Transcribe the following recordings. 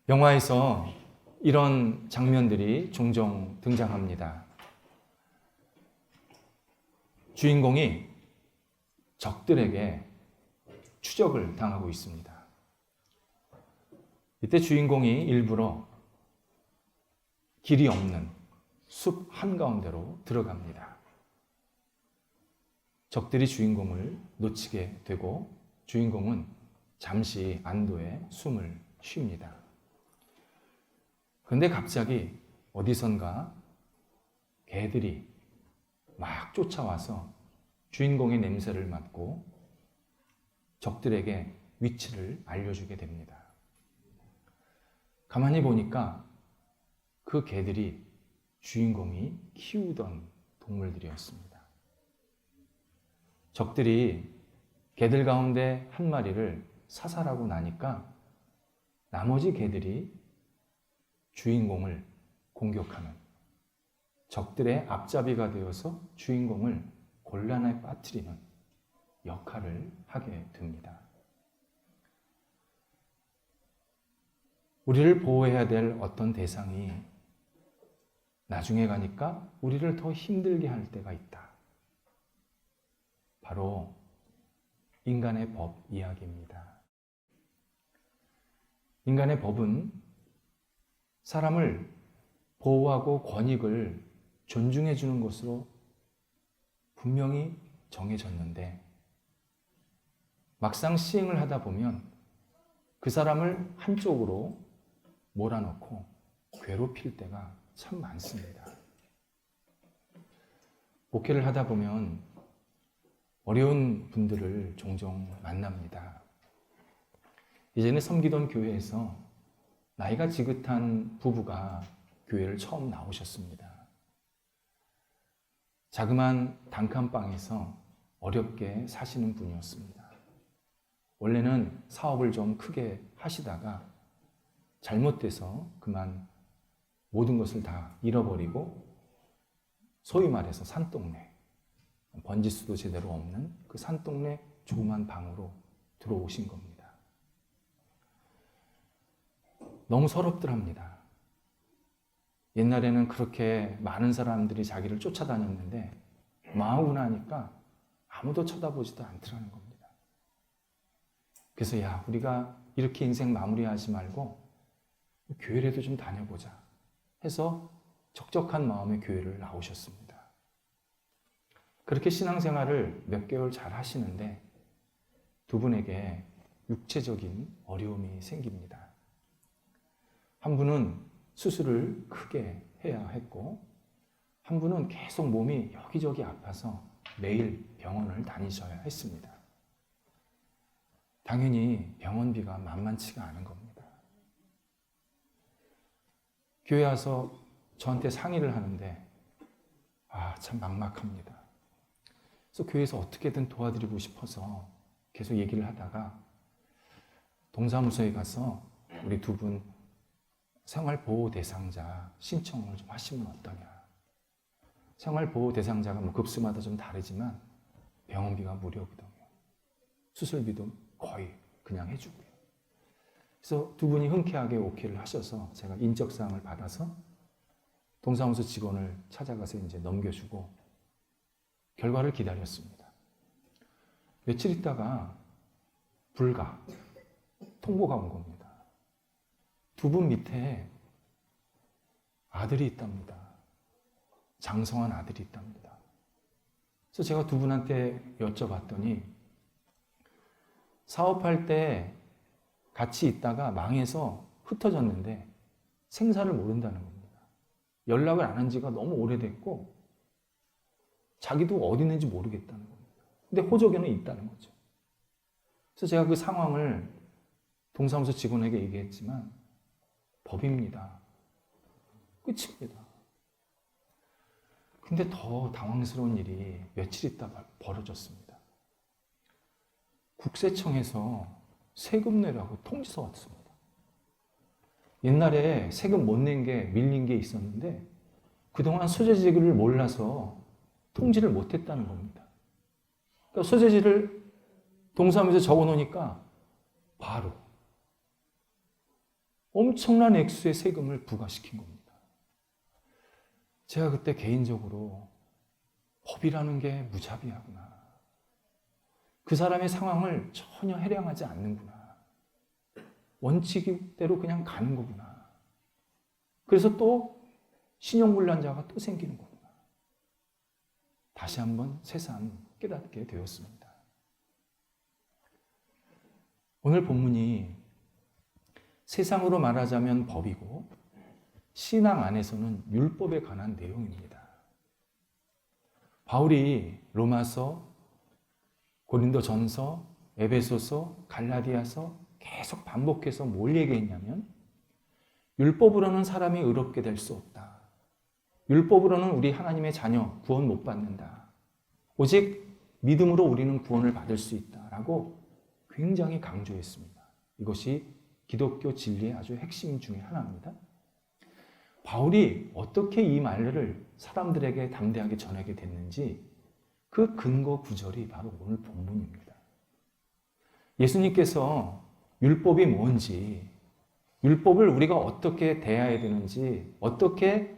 영화에서 이런 장면들이 종종 등장합니다. 주인공이 적들에게 추적을 당하고 있습니다. 이때 주인공이 일부러 길이 없는 숲 한가운데로 들어갑니다. 적들이 주인공을 놓치게 되고 주인공은 잠시 안도의 숨을 쉽니다. 그런데 갑자기 어디선가 개들이 막 쫓아와서 주인공의 냄새를 맡고 적들에게 위치를 알려주게 됩니다. 가만히 보니까 그 개들이 주인공이 키우던 동물들이었습니다. 적들이 개들 가운데 한 마리를 사살하고 나니까 나머지 개들이 주인공을 공격하는, 적들의 앞잡이가 되어서 주인공을 곤란에 빠뜨리는 역할을 하게 됩니다. 우리를 보호해야 될 어떤 대상이 나중에 가니까 우리를 더 힘들게 할 때가 있다. 바로 인간의 법 이야기입니다. 인간의 법은 사람을 보호하고 권익을 존중해 주는 것으로 분명히 정해졌는데 막상 시행을 하다 보면 그 사람을 한쪽으로 몰아넣고 괴롭힐 때가 참 많습니다. 목회를 하다 보면 어려운 분들을 종종 만납니다. 예전에 섬기던 교회에서 나이가 지긋한 부부가 교회를 처음 나오셨습니다. 자그마한 단칸방에서 어렵게 사시는 분이었습니다. 원래는 사업을 좀 크게 하시다가 잘못돼서 그만 모든 것을 다 잃어버리고 소위 말해서 산동네, 번지수도 제대로 없는 그 산동네 조그만 방으로 들어오신 겁니다. 너무 서럽더랍니다. 옛날에는 그렇게 많은 사람들이 자기를 쫓아다녔는데 마흔 하니까 아무도 쳐다보지도 않더라는 겁니다. 그래서 야, 우리가 이렇게 인생 마무리하지 말고 교회라도 좀 다녀보자 해서 적적한 마음에 교회를 나오셨습니다. 그렇게 신앙생활을 몇 개월 잘 하시는데 두 분에게 육체적인 어려움이 생깁니다. 한 분은 수술을 크게 해야 했고 한 분은 계속 몸이 여기저기 아파서 매일 병원을 다니셔야 했습니다. 당연히 병원비가 만만치가 않은 겁니다. 교회 와서 저한테 상의를 하는데 참 막막합니다. 그래서 교회에서 어떻게든 도와드리고 싶어서 계속 얘기를 하다가 동사무소에 가서 우리 두 분 생활보호 대상자 신청을 좀 하시면 어떠냐. 생활보호 대상자가 뭐 급수마다 좀 다르지만 병원비가 무료거든요. 수술비도 거의 그냥 해주고요. 그래서 두 분이 흔쾌하게 오케이를 하셔서 제가 인적사항을 받아서 동사무소 직원을 찾아가서 이제 넘겨주고 결과를 기다렸습니다. 며칠 있다가 불가 통보가 온 겁니다. 두 분 밑에 아들이 있답니다. 장성한 아들이 있답니다. 그래서 제가 두 분한테 여쭤봤더니 사업할 때 같이 있다가 망해서 흩어졌는데 생사를 모른다는 겁니다. 연락을 안 한 지가 너무 오래됐고 자기도 어디 있는지 모르겠다는 겁니다. 근데 호적에는 있다는 거죠. 그래서 제가 그 상황을 동사무소 직원에게 얘기했지만 법입니다. 끝입니다. 근데 더 당황스러운 일이 며칠 있다 벌어졌습니다. 국세청에서 세금 내라고 통지서 왔습니다. 옛날에 세금 못 낸 게 밀린 게 있었는데 그동안 소재지를 몰라서 통지를 못했다는 겁니다. 그러니까 소재지를 동사무소에 적어놓으니까 바로 엄청난 액수의 세금을 부과시킨 겁니다. 제가 그때 개인적으로 법이라는 게 무자비하구나. 그 사람의 상황을 전혀 해량하지 않는구나. 원칙대로 그냥 가는 거구나. 그래서 또 신용불량자가 또 생기는 거구나. 다시 한번 새삼 깨닫게 되었습니다. 오늘 본문이 세상으로 말하자면 법이고 신앙 안에서는 율법에 관한 내용입니다. 바울이 로마서, 고린도전서, 에베소서, 갈라디아서 계속 반복해서 뭘 얘기했냐면 율법으로는 사람이 의롭게 될 수 없다. 율법으로는 우리 하나님의 자녀 구원 못 받는다. 오직 믿음으로 우리는 구원을 받을 수 있다라고 굉장히 강조했습니다. 이것이 기독교 진리의 아주 핵심 중에 하나입니다. 바울이 어떻게 이 말을 사람들에게 담대하게 전하게 됐는지 그 근거 구절이 바로 오늘 본문입니다. 예수님께서 율법이 뭔지, 율법을 우리가 어떻게 대해야 되는지, 어떻게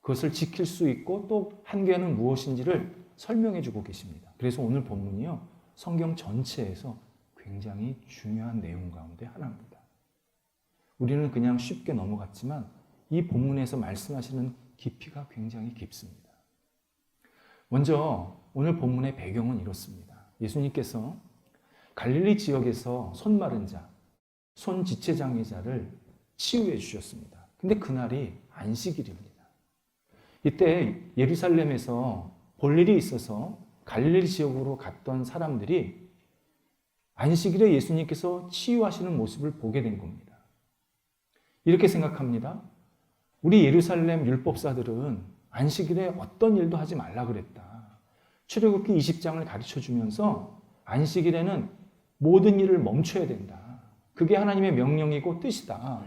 그것을 지킬 수 있고 또 한계는 무엇인지를 설명해 주고 계십니다. 그래서 오늘 본문이요, 성경 전체에서 굉장히 중요한 내용 가운데 하나입니다. 우리는 그냥 쉽게 넘어갔지만 이 본문에서 말씀하시는 깊이가 굉장히 깊습니다. 먼저 오늘 본문의 배경은 이렇습니다. 예수님께서 갈릴리 지역에서 손 마른 자, 손 지체장애자를 치유해 주셨습니다. 근데 그날이 안식일입니다. 이때 예루살렘에서 볼 일이 있어서 갈릴리 지역으로 갔던 사람들이 안식일에 예수님께서 치유하시는 모습을 보게 된 겁니다. 이렇게 생각합니다. 우리 예루살렘 율법사들은 안식일에 어떤 일도 하지 말라 그랬다. 출애굽기 20장을 가르쳐주면서 안식일에는 모든 일을 멈춰야 된다. 그게 하나님의 명령이고 뜻이다.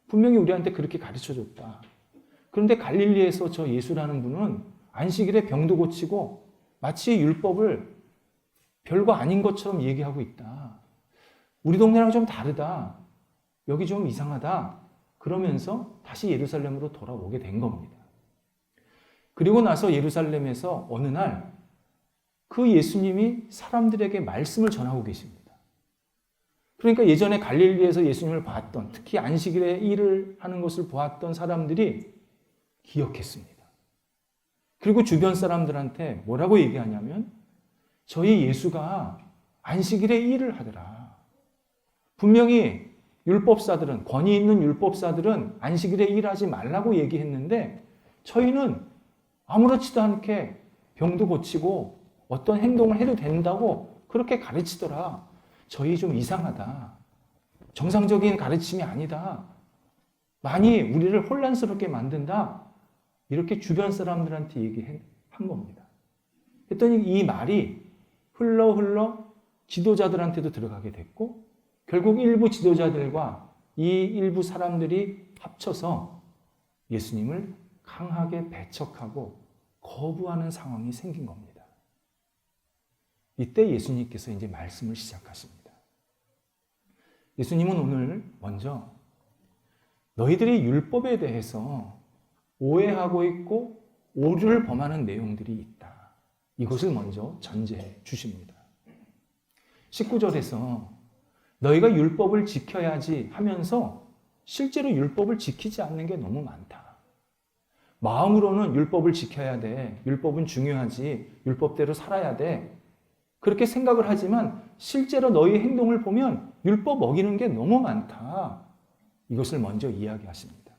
분명히 우리한테 그렇게 가르쳐줬다. 그런데 갈릴리에서 저 예수라는 분은 안식일에 병도 고치고 마치 율법을 별거 아닌 것처럼 얘기하고 있다. 우리 동네랑 좀 다르다. 여기 좀 이상하다. 그러면서 다시 예루살렘으로 돌아오게 된 겁니다. 그리고 나서 예루살렘에서 어느 날 그 예수님이 사람들에게 말씀을 전하고 계십니다. 그러니까 예전에 갈릴리에서 예수님을 봤던, 특히 안식일에 일을 하는 것을 보았던 사람들이 기억했습니다. 그리고 주변 사람들한테 뭐라고 얘기하냐면 저희 예수가 안식일에 일을 하더라. 분명히 율법사들은, 권위 있는 율법사들은 안식일에 일하지 말라고 얘기했는데 저희는 아무렇지도 않게 병도 고치고 어떤 행동을 해도 된다고 그렇게 가르치더라. 저희 좀 이상하다. 정상적인 가르침이 아니다. 많이 우리를 혼란스럽게 만든다. 이렇게 주변 사람들한테 얘기한 겁니다. 했더니 이 말이 흘러 지도자들한테도 들어가게 됐고 결국 일부 지도자들과 이 일부 사람들이 합쳐서 예수님을 강하게 배척하고 거부하는 상황이 생긴 겁니다. 이때 예수님께서 이제 말씀을 시작하십니다. 예수님은 오늘 먼저 너희들이 율법에 대해서 오해하고 있고 오류를 범하는 내용들이 있다. 이것을 먼저 전제해 주십니다. 19절에서 너희가 율법을 지켜야지 하면서 실제로 율법을 지키지 않는 게 너무 많다. 마음으로는 율법을 지켜야 돼. 율법은 중요하지. 율법대로 살아야 돼. 그렇게 생각을 하지만 실제로 너희 행동을 보면 율법 어기는 게 너무 많다. 이것을 먼저 이야기하십니다.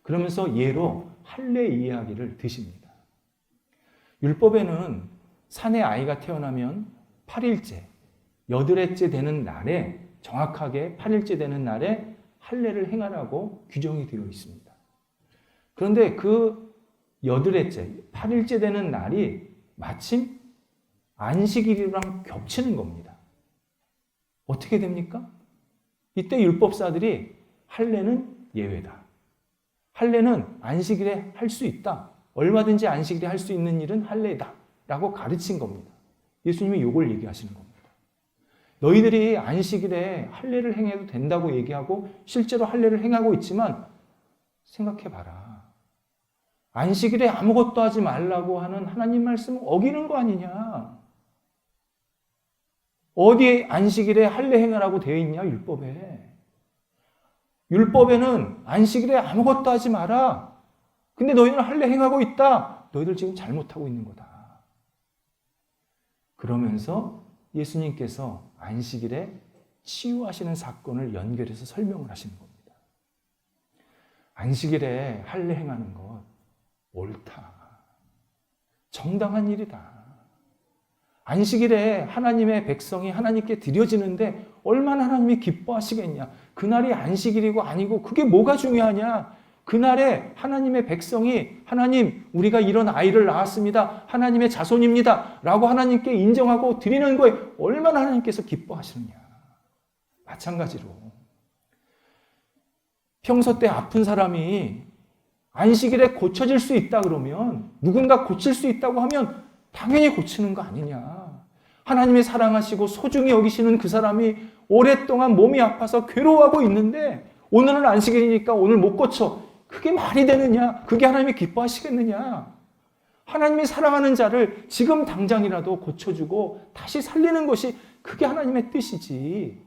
그러면서 예로 할례 이야기를 드십니다. 율법에는 산에 아이가 태어나면 8일째, 8회째 되는 날에 정확하게 8일째 되는 날에 할례를 행하라고 규정이 되어 있습니다. 그런데 그 8회째, 8일째 되는 날이 마침 안식일이랑 겹치는 겁니다. 어떻게 됩니까? 이때 율법사들이 할례는 예외다. 할례는 안식일에 할 수 있다. 얼마든지 안식일에 할 수 있는 일은 할례다. 라고 가르친 겁니다. 예수님이 이걸 얘기하시는 겁니다. 너희들이 안식일에 할례를 행해도 된다고 얘기하고 실제로 할례를 행하고 있지만 생각해봐라. 안식일에 아무것도 하지 말라고 하는 하나님 말씀을 어기는 거 아니냐. 어디에 안식일에 할례 행하라고 되어 있냐, 율법에. 율법에는 안식일에 아무것도 하지 마라. 근데 너희는 할례 행하고 있다. 너희들 지금 잘못하고 있는 거다. 그러면서 예수님께서 안식일에 치유하시는 사건을 연결해서 설명을 하시는 겁니다. 안식일에 할례 행하는 것 옳다. 정당한 일이다. 안식일에 하나님의 백성이 하나님께 드려지는데 얼마나 하나님이 기뻐하시겠냐. 그날이 안식일이고 아니고 그게 뭐가 중요하냐. 그날에 하나님의 백성이 하나님 우리가 이런 아이를 낳았습니다. 하나님의 자손입니다. 라고 하나님께 인정하고 드리는 거에 얼마나 하나님께서 기뻐하시느냐. 마찬가지로 평소 때 아픈 사람이 안식일에 고쳐질 수 있다 그러면 누군가 고칠 수 있다고 하면 당연히 고치는 거 아니냐. 하나님이 사랑하시고 소중히 여기시는 그 사람이 오랫동안 몸이 아파서 괴로워하고 있는데 오늘은 안식일이니까 오늘 못 고쳐. 그게 말이 되느냐? 그게 하나님이 기뻐하시겠느냐? 하나님이 사랑하는 자를 지금 당장이라도 고쳐주고 다시 살리는 것이 그게 하나님의 뜻이지.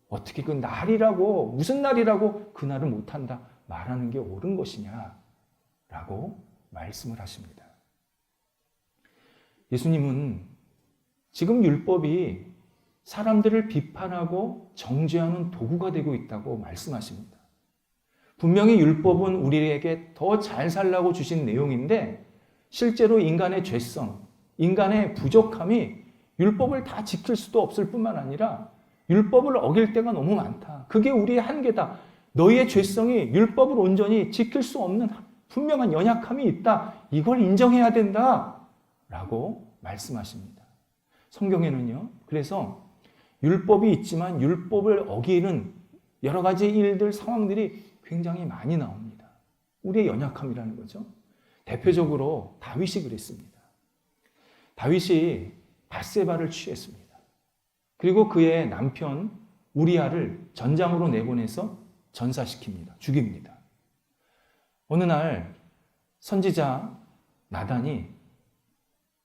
어떻게 그 날이라고 무슨 날이라고 그 날을 못한다 말하는 게 옳은 것이냐? 라고 말씀을 하십니다. 예수님은 지금 율법이 사람들을 비판하고 정죄하는 도구가 되고 있다고 말씀하십니다. 분명히 율법은 우리에게 더 잘 살라고 주신 내용인데 실제로 인간의 죄성, 인간의 부족함이 율법을 다 지킬 수도 없을 뿐만 아니라 율법을 어길 때가 너무 많다. 그게 우리의 한계다. 너희의 죄성이 율법을 온전히 지킬 수 없는 분명한 연약함이 있다. 이걸 인정해야 된다. 라고 말씀하십니다. 성경에는요. 그래서 율법이 있지만 율법을 어기는 여러 가지 일들, 상황들이 굉장히 많이 나옵니다. 우리의 연약함이라는 거죠. 대표적으로 다윗이 그랬습니다. 다윗이 밧세바를 취했습니다. 그리고 그의 남편 우리아를 전장으로 내보내서 전사시킵니다. 죽입니다. 어느 날 선지자 나단이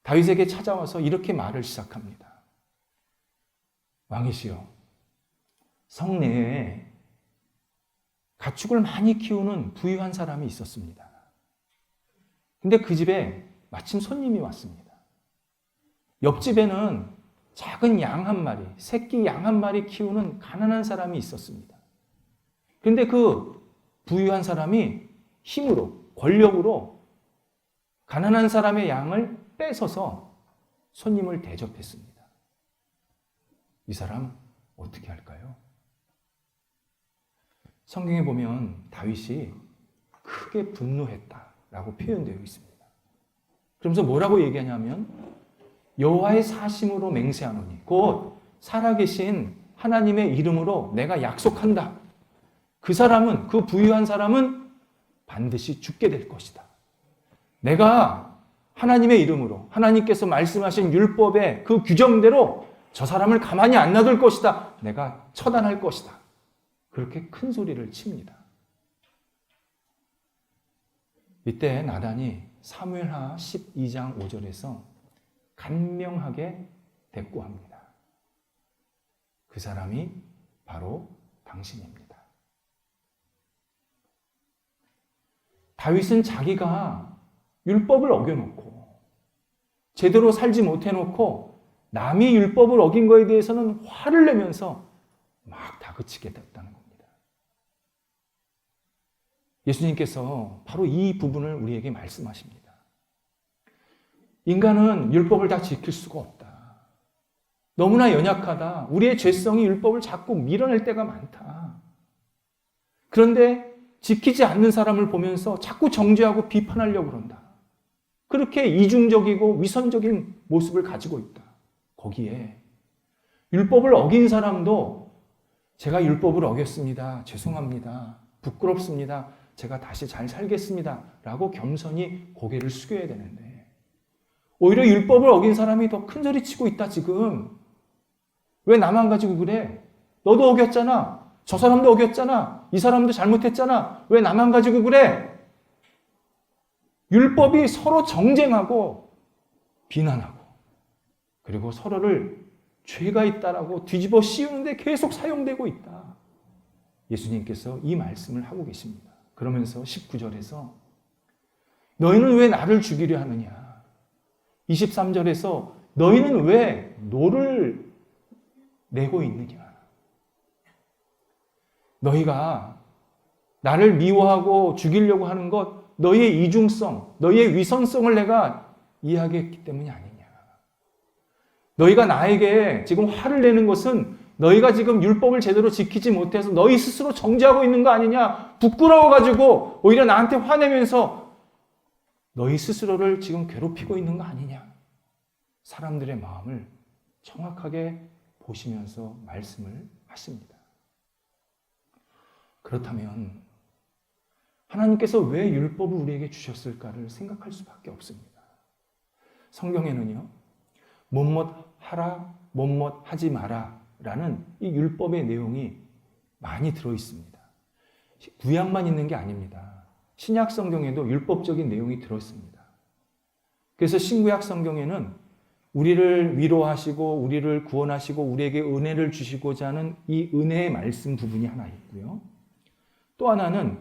다윗에게 찾아와서 이렇게 말을 시작합니다. 왕이시여, 성내에 가축을 많이 키우는 부유한 사람이 있었습니다. 근데 그 집에 마침 손님이 왔습니다. 옆집에는 작은 양 한 마리, 새끼 양 한 마리 키우는 가난한 사람이 있었습니다. 근데 그 부유한 사람이 힘으로, 권력으로 가난한 사람의 양을 뺏어서 손님을 대접했습니다. 이 사람 어떻게 할까요? 성경에 보면 다윗이 크게 분노했다라고 표현되어 있습니다. 그러면서 뭐라고 얘기하냐면 여호와의 사심으로 맹세하노니 곧 살아계신 하나님의 이름으로 내가 약속한다. 그 사람은, 그 부유한 사람은 반드시 죽게 될 것이다. 내가 하나님의 이름으로 하나님께서 말씀하신 율법의 그 규정대로 저 사람을 가만히 안 놔둘 것이다. 내가 처단할 것이다. 그렇게 큰 소리를 칩니다. 이때 나단이 사무엘하 12장 5절에서 간명하게 대꾸합니다. 그 사람이 바로 당신입니다. 다윗은 자기가 율법을 어겨놓고 제대로 살지 못해놓고 남이 율법을 어긴 거에 대해서는 화를 내면서 막 다그치게 됐다는 겁니다. 예수님께서 바로 이 부분을 우리에게 말씀하십니다. 인간은 율법을 다 지킬 수가 없다. 너무나 연약하다. 우리의 죄성이 율법을 자꾸 밀어낼 때가 많다. 그런데 지키지 않는 사람을 보면서 자꾸 정죄하고 비판하려고 그런다. 그렇게 이중적이고 위선적인 모습을 가지고 있다. 거기에 율법을 어긴 사람도 제가 율법을 어겼습니다. 죄송합니다. 부끄럽습니다. 제가 다시 잘 살겠습니다. 라고 겸손히 고개를 숙여야 되는데 오히려 율법을 어긴 사람이 더 큰 소리 치고 있다 지금. 왜 나만 가지고 그래? 너도 어겼잖아. 저 사람도 어겼잖아. 이 사람도 잘못했잖아. 왜 나만 가지고 그래? 율법이 서로 정쟁하고 비난하고 그리고 서로를 죄가 있다라고 뒤집어 씌우는데 계속 사용되고 있다. 예수님께서 이 말씀을 하고 계십니다. 그러면서 19절에서 너희는 왜 나를 죽이려 하느냐? 23절에서 너희는 왜 노를 내고 있느냐? 너희가 나를 미워하고 죽이려고 하는 것, 너희의 이중성, 너희의 위선성을 내가 이해하겠기 때문이 아니냐. 너희가 나에게 지금 화를 내는 것은 너희가 지금 율법을 제대로 지키지 못해서 너희 스스로 정죄하고 있는 거 아니냐. 부끄러워가지고 오히려 나한테 화내면서 너희 스스로를 지금 괴롭히고 있는 거 아니냐. 사람들의 마음을 정확하게 보시면서 말씀을 하십니다. 그렇다면 하나님께서 왜 율법을 우리에게 주셨을까를 생각할 수밖에 없습니다. 성경에는요, 뭐뭇 하라, 뭐뭇 하지 마라 라는 이 율법의 내용이 많이 들어 있습니다. 구약만 있는 게 아닙니다. 신약 성경에도 율법적인 내용이 들어 있습니다. 그래서 신구약 성경에는 우리를 위로하시고 우리를 구원하시고 우리에게 은혜를 주시고자 하는 이 은혜의 말씀 부분이 하나 있고요. 또 하나는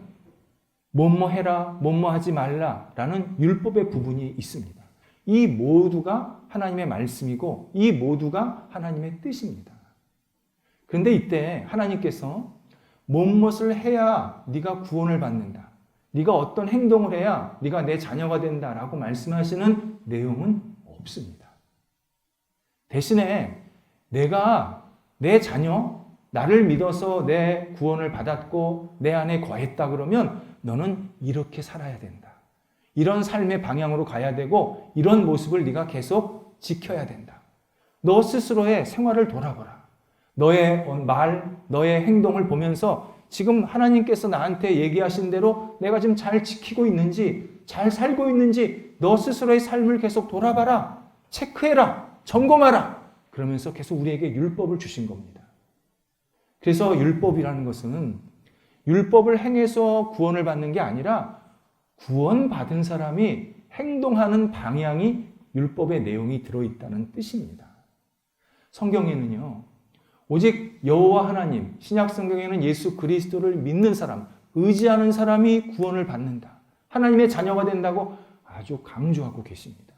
뭐뭐 해라, 뭐뭐 하지 말라라는 율법의 부분이 있습니다. 이 모두가 하나님의 말씀이고 이 모두가 하나님의 뜻입니다. 그런데 이때 하나님께서 무엇을 해야 네가 구원을 받는다. 네가 어떤 행동을 해야 네가 내 자녀가 된다라고 말씀하시는 내용은 없습니다. 대신에 내가 내 자녀, 나를 믿어서 내 구원을 받았고 내 안에 거했다 그러면 너는 이렇게 살아야 된다. 이런 삶의 방향으로 가야 되고 이런 모습을 네가 계속 지켜야 된다. 너 스스로의 생활을 돌아보라. 너의 말, 너의 행동을 보면서 지금 하나님께서 나한테 얘기하신 대로 내가 지금 잘 지키고 있는지, 잘 살고 있는지 너 스스로의 삶을 계속 돌아봐라. 체크해라. 점검하라. 그러면서 계속 우리에게 율법을 주신 겁니다. 그래서 율법이라는 것은 율법을 행해서 구원을 받는 게 아니라 구원받은 사람이 행동하는 방향이 율법의 내용이 들어있다는 뜻입니다. 성경에는요, 오직 여호와 하나님, 신약 성경에는 예수 그리스도를 믿는 사람, 의지하는 사람이 구원을 받는다. 하나님의 자녀가 된다고 아주 강조하고 계십니다.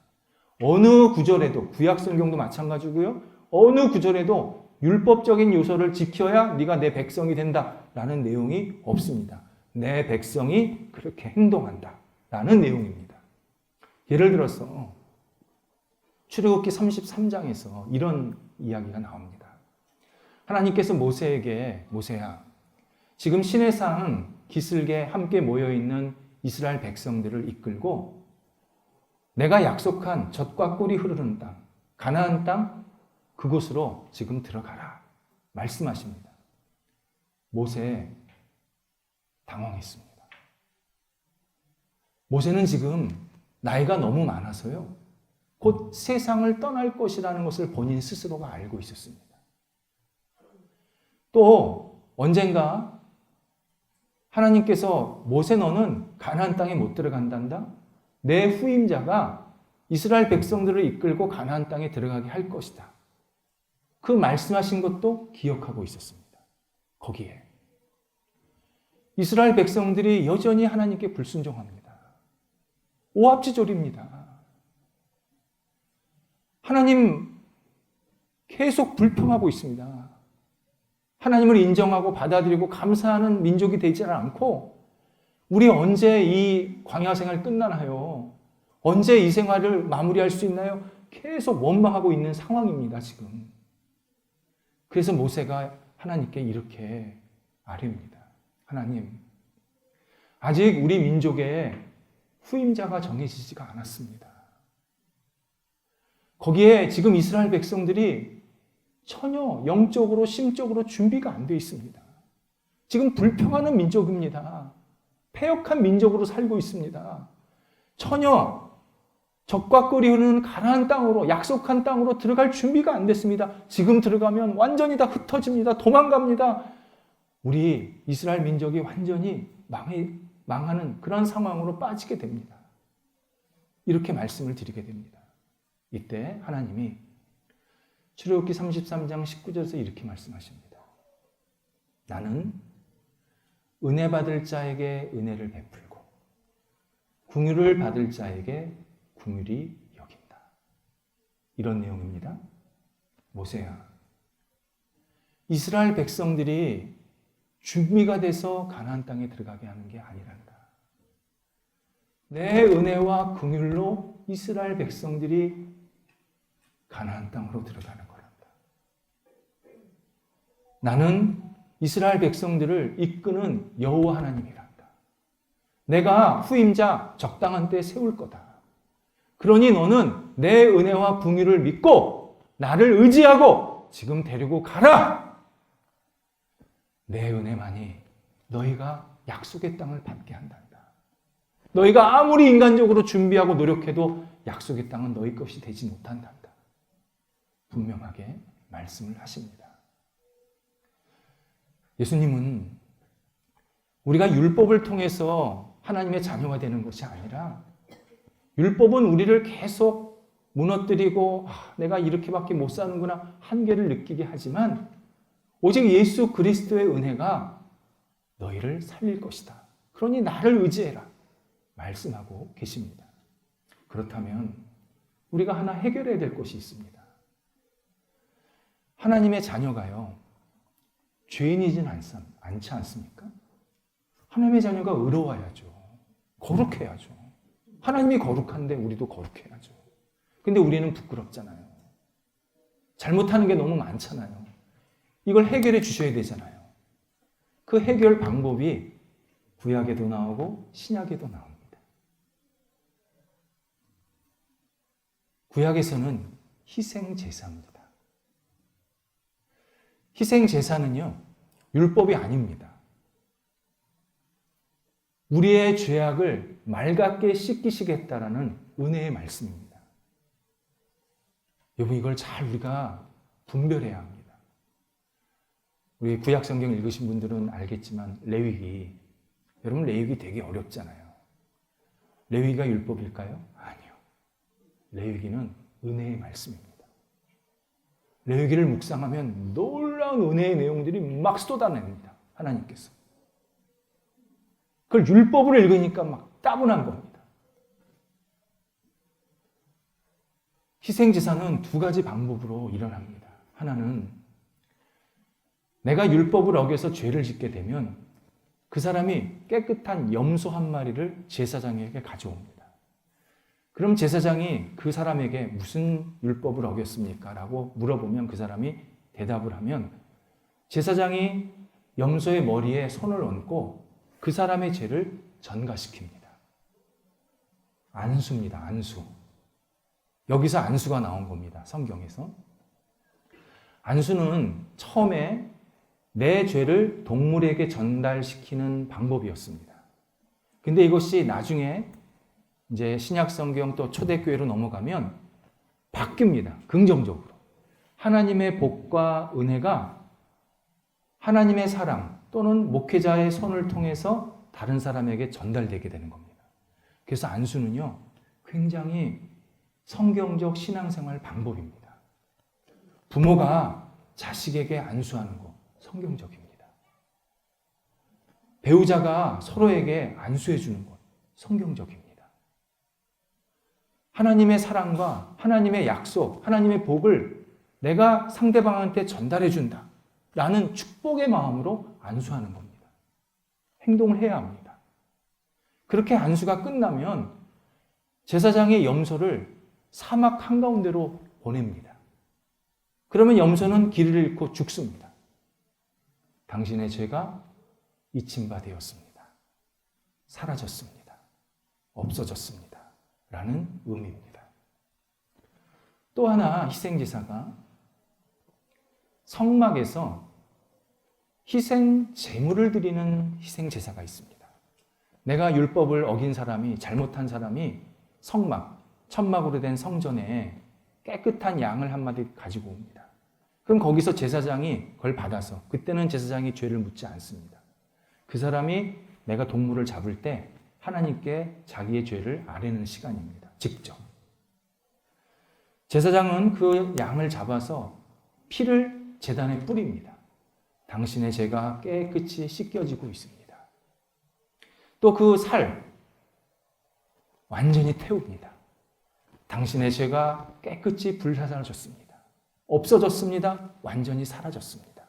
어느 구절에도, 구약 성경도 마찬가지고요. 어느 구절에도 율법적인 요소를 지켜야 네가 내 백성이 된다라는 내용이 없습니다. 내 백성이 그렇게 행동한다라는 내용입니다. 예를 들어서 출애굽기 33장에서 이런 이야기가 나옵니다. 하나님께서 모세에게 모세야, 지금 시내산 기슭에 함께 모여있는 이스라엘 백성들을 이끌고 내가 약속한 젖과 꿀이 흐르는 땅, 가나안 땅, 그곳으로 지금 들어가라 말씀하십니다. 모세 당황했습니다. 모세는 지금 나이가 너무 많아서요, 곧 세상을 떠날 것이라는 것을 본인 스스로가 알고 있었습니다. 또 언젠가 하나님께서 모세 너는 가나안 땅에 못 들어간단다. 내 후임자가 이스라엘 백성들을 이끌고 가나안 땅에 들어가게 할 것이다. 그 말씀하신 것도 기억하고 있었습니다. 거기에 이스라엘 백성들이 여전히 하나님께 불순종합니다. 오합지졸입니다. 하나님 계속 불평하고 있습니다. 하나님을 인정하고 받아들이고 감사하는 민족이 되지 않고 우리 언제 이 광야 생활 끝나나요? 언제 이 생활을 마무리할 수 있나요? 계속 원망하고 있는 상황입니다, 지금. 그래서 모세가 하나님께 이렇게 아뢰입니다. 하나님, 아직 우리 민족의 후임자가 정해지지가 않았습니다. 거기에 지금 이스라엘 백성들이 전혀 영적으로 심적으로 준비가 안 돼 있습니다. 지금 불평하는 민족입니다. 패역한 민족으로 살고 있습니다. 전혀 적과 꿀이 흐르는 가나안 땅으로, 약속한 땅으로 들어갈 준비가 안 됐습니다. 지금 들어가면 완전히 다 흩어집니다. 도망갑니다. 우리 이스라엘 민족이 완전히 망하는 그런 상황으로 빠지게 됩니다. 이렇게 말씀을 드리게 됩니다. 이때 하나님이 출애굽기 33장 19절에서 이렇게 말씀하십니다. 나는 은혜 받을 자에게 은혜를 베풀고 긍휼을 받을 자에게 긍휼히 여긴다. 이런 내용입니다. 모세야, 이스라엘 백성들이 준비가 돼서 가나안 땅에 들어가게 하는 게 아니란다. 내 은혜와 긍휼로 이스라엘 백성들이 가나안 땅으로 들어가는 거란다. 나는 이스라엘 백성들을 이끄는 여호와 하나님이란다. 내가 후임자 적당한 때 세울 거다. 그러니 너는 내 은혜와 긍휼을 믿고 나를 의지하고 지금 데리고 가라. 내 은혜만이 너희가 약속의 땅을 받게 한단다. 너희가 아무리 인간적으로 준비하고 노력해도 약속의 땅은 너희 것이 되지 못한단다. 분명하게 말씀을 하십니다. 예수님은 우리가 율법을 통해서 하나님의 자녀가 되는 것이 아니라 율법은 우리를 계속 무너뜨리고 내가 이렇게밖에 못 사는구나 한계를 느끼게 하지만 오직 예수 그리스도의 은혜가 너희를 살릴 것이다. 그러니 나를 의지해라. 말씀하고 계십니다. 그렇다면 우리가 하나 해결해야 될 것이 있습니다. 하나님의 자녀가요, 죄인이진 않지 않습니까? 하나님의 자녀가 의로워야죠. 거룩해야죠. 하나님이 거룩한데 우리도 거룩해야죠. 근데 우리는 부끄럽잖아요. 잘못하는 게 너무 많잖아요. 이걸 해결해 주셔야 되잖아요. 그 해결 방법이 구약에도 나오고 신약에도 나옵니다. 구약에서는 희생제사입니다. 희생제사는요, 율법이 아닙니다. 우리의 죄악을 맑게 씻기시겠다라는 은혜의 말씀입니다. 여러분, 이걸 잘 우리가 분별해야 합니다. 우리 구약 성경 읽으신 분들은 알겠지만 레위기, 여러분 레위기 되게 어렵잖아요. 레위기가 율법일까요? 아니요. 레위기는 은혜의 말씀입니다. 레위기를 묵상하면 놀라운 은혜의 내용들이 막 쏟아냅니다. 하나님께서. 그걸 율법으로 읽으니까 막 따분한 겁니다. 희생제사는 두 가지 방법으로 일어납니다. 하나는 내가 율법을 어겨서 죄를 짓게 되면 그 사람이 깨끗한 염소 한 마리를 제사장에게 가져옵니다. 그럼 제사장이 그 사람에게 무슨 율법을 어겼습니까? 라고 물어보면 그 사람이 대답을 하면 제사장이 염소의 머리에 손을 얹고 그 사람의 죄를 전가시킵니다. 안수입니다. 안수. 여기서 안수가 나온 겁니다. 성경에서. 안수는 처음에 내 죄를 동물에게 전달시키는 방법이었습니다. 근데 이것이 나중에 이제 신약 성경 또 초대교회로 넘어가면 바뀝니다. 긍정적으로. 하나님의 복과 은혜가 하나님의 사랑 또는 목회자의 손을 통해서 다른 사람에게 전달되게 되는 겁니다. 그래서 안수는요, 굉장히 성경적 신앙생활 방법입니다. 부모가 자식에게 안수하는 거 성경적입니다. 배우자가 서로에게 안수해 주는 것 성경적입니다. 하나님의 사랑과 하나님의 약속, 하나님의 복을 내가 상대방한테 전달해 준다 라는 축복의 마음으로 안수하는 겁니다. 행동을 해야 합니다. 그렇게 안수가 끝나면 제사장의 염소를 사막 한가운데로 보냅니다. 그러면 염소는 길을 잃고 죽습니다. 당신의 죄가 잊힌 바 되었습니다. 사라졌습니다. 없어졌습니다. 라는 의미입니다. 또 하나 희생제사가 성막에서 희생 제물을 드리는 희생제사가 있습니다. 내가 율법을 어긴 사람이, 잘못한 사람이 성막, 천막으로 된 성전에 깨끗한 양을 한 마리 가지고 옵니다. 그럼 거기서 제사장이 그걸 받아서, 그때는 제사장이 죄를 묻지 않습니다. 그 사람이 내가 동물을 잡을 때 하나님께 자기의 죄를 아뢰는 시간입니다. 직접. 제사장은 그 양을 잡아서 피를 제단에 뿌립니다. 당신의 죄가 깨끗이 씻겨지고 있습니다. 또 그 살 완전히 태웁니다. 당신의 죄가 깨끗이 불사사졌습니다. 없어졌습니다. 완전히 사라졌습니다.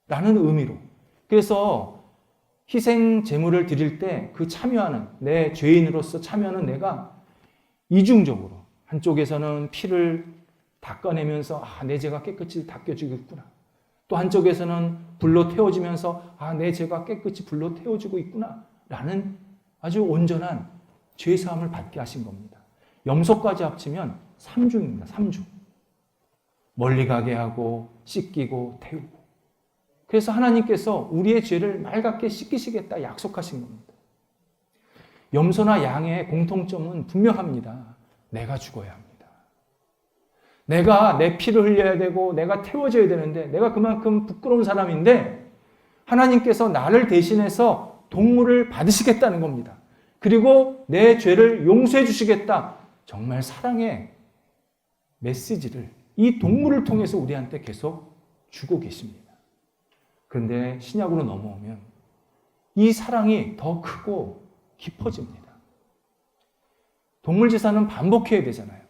라는 의미로. 그래서 희생 제물을 드릴 때 그 참여하는, 내 죄인으로서 참여하는 내가 이중적으로, 한쪽에서는 피를 닦아내면서 내 죄가 깨끗이 닦여지고 있구나. 또 한쪽에서는 불로 태워지면서 내 죄가 깨끗이 불로 태워지고 있구나 라는 아주 온전한 죄사함을 받게 하신 겁니다. 염소까지 합치면 3중입니다. 3중. 멀리 가게 하고 씻기고 태우고. 그래서 하나님께서 우리의 죄를 맑게 씻기시겠다 약속하신 겁니다. 염소나 양의 공통점은 분명합니다. 내가 죽어야 합니다. 내가 내 피를 흘려야 되고 내가 태워져야 되는데 내가 그만큼 부끄러운 사람인데 하나님께서 나를 대신해서 동물을 받으시겠다는 겁니다. 그리고 내 죄를 용서해 주시겠다. 정말 사랑의 메시지를 이 동물을 통해서 우리한테 계속 주고 계십니다. 그런데 신약으로 넘어오면 이 사랑이 더 크고 깊어집니다. 동물 제사는 반복해야 되잖아요.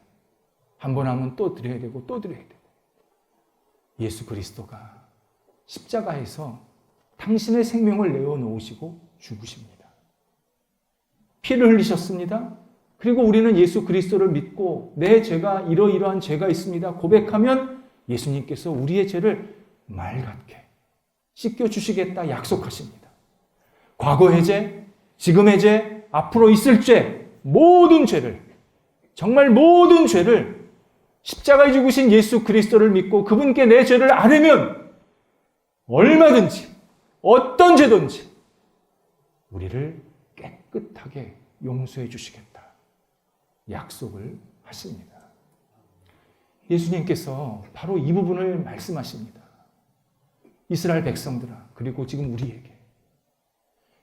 한 번 하면 또 드려야 되고 또 드려야 되고. 예수 그리스도가 십자가에서 당신의 생명을 내어놓으시고 죽으십니다. 피를 흘리셨습니다. 그리고 우리는 예수 그리스도를 믿고 내 죄가 이러이러한 죄가 있습니다 고백하면 예수님께서 우리의 죄를 맑게 씻겨주시겠다 약속하십니다. 과거의 죄, 지금의 죄, 앞으로 있을 죄, 모든 죄를, 정말 모든 죄를 십자가에 죽으신 예수 그리스도를 믿고 그분께 내 죄를 아뢰면 얼마든지 어떤 죄든지 우리를 깨끗하게 용서해 주시겠다 약속을 하십니다. 예수님께서 바로 이 부분을 말씀하십니다. 이스라엘 백성들아, 그리고 지금 우리에게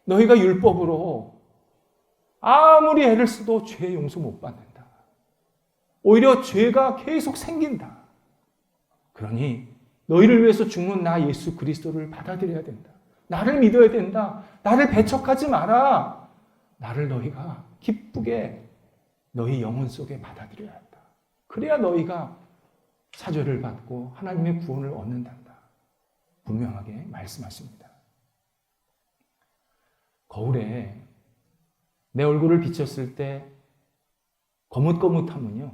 너희가 율법으로 아무리 애를 써도 죄 용서 못 받는다. 오히려 죄가 계속 생긴다. 그러니 너희를 위해서 죽는 나 예수 그리스도를 받아들여야 된다. 나를 믿어야 된다. 나를 배척하지 마라. 나를 너희가 기쁘게 너희 영혼 속에 받아들여야 한다. 그래야 너희가 사죄를 받고 하나님의 구원을 얻는단다. 분명하게 말씀하십니다. 거울에 내 얼굴을 비쳤을 때 거뭇거뭇하면요,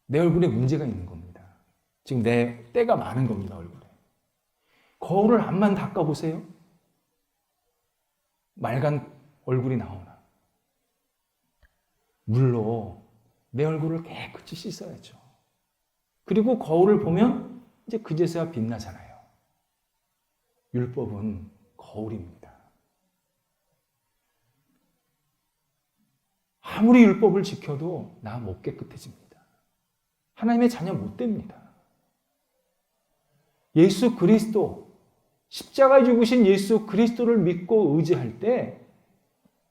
내 얼굴에 문제가 있는 겁니다. 지금 내 때가 많은 겁니다, 얼굴에. 거울을 암만 닦아보세요. 맑은 얼굴이 나오나. 물로 내 얼굴을 깨끗이 씻어야죠. 그리고 거울을 보면 이제 그제서야 빛나잖아요. 율법은 거울입니다. 아무리 율법을 지켜도 나 못 깨끗해집니다. 하나님의 자녀 못 됩니다. 예수 그리스도, 십자가에 죽으신 예수 그리스도를 믿고 의지할 때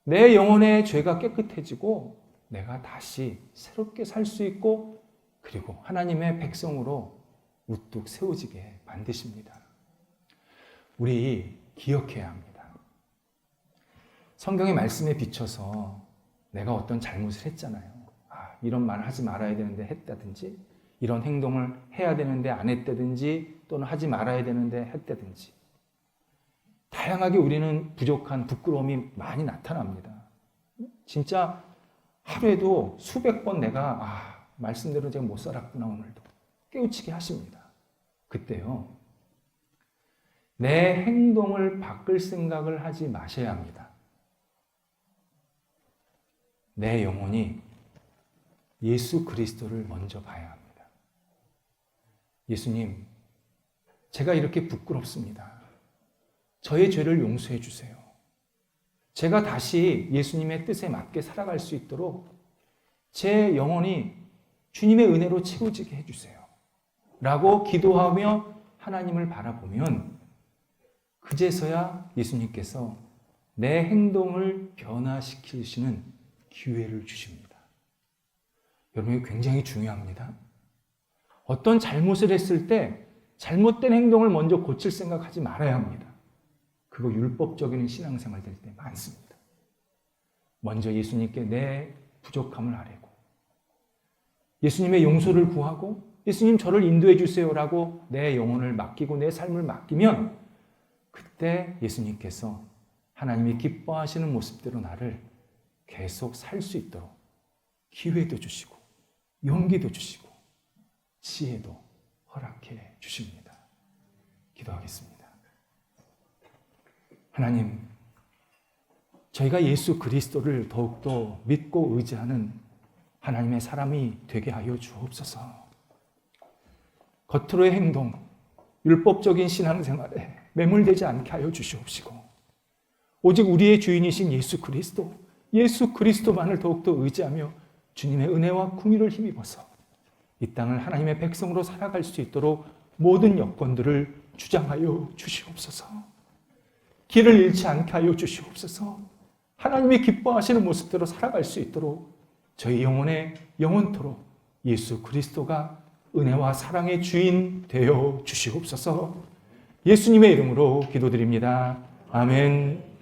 내 영혼의 죄가 깨끗해지고 내가 다시 새롭게 살 수 있고 그리고 하나님의 백성으로 우뚝 세워지게 만드십니다. 우리 기억해야 합니다. 성경의 말씀에 비춰서 내가 어떤 잘못을 했잖아요. 이런 말을 하지 말아야 되는데 했다든지, 이런 행동을 해야 되는데 안 했다든지, 또는 하지 말아야 되는데 했다든지. 다양하게 우리는 부족한 부끄러움이 많이 나타납니다. 진짜 하루에도 수백 번 내가 말씀대로 제가 못 살았구나 오늘도 깨우치게 하십니다. 그때요, 내 행동을 바꿀 생각을 하지 마셔야 합니다. 내 영혼이 예수 그리스도를 먼저 봐야 합니다. 예수님, 제가 이렇게 부끄럽습니다. 저의 죄를 용서해 주세요. 제가 다시 예수님의 뜻에 맞게 살아갈 수 있도록 제 영혼이 주님의 은혜로 채워지게 해주세요. 라고 기도하며 하나님을 바라보면 그제서야 예수님께서 내 행동을 변화시키시는 기회를 주십니다. 여러분, 이거 굉장히 중요합니다. 어떤 잘못을 했을 때 잘못된 행동을 먼저 고칠 생각하지 말아야 합니다. 그거 율법적인 신앙생활 될 때 많습니다. 먼저 예수님께 내 부족함을 아뢰고 예수님의 용서를 구하고 예수님 저를 인도해 주세요라고 내 영혼을 맡기고 내 삶을 맡기면 그때 예수님께서 하나님이 기뻐하시는 모습대로 나를 계속 살 수 있도록 기회도 주시고 용기도 주시고 지혜도 허락해 주십니다. 기도하겠습니다. 하나님, 저희가 예수 그리스도를 더욱더 믿고 의지하는 하나님의 사람이 되게 하여 주옵소서. 겉으로의 행동, 율법적인 신앙생활에 매몰되지 않게 하여 주시옵시고 오직 우리의 주인이신 예수 그리스도만을 더욱더 의지하며 주님의 은혜와 긍휼을 힘입어서 이 땅을 하나님의 백성으로 살아갈 수 있도록 모든 여건들을 주장하여 주시옵소서. 길을 잃지 않게 하여 주시옵소서. 하나님이 기뻐하시는 모습대로 살아갈 수 있도록 저희 영혼에 영원토록 예수 그리스도가 은혜와 사랑의 주인 되어 주시옵소서. 예수님의 이름으로 기도드립니다. 아멘.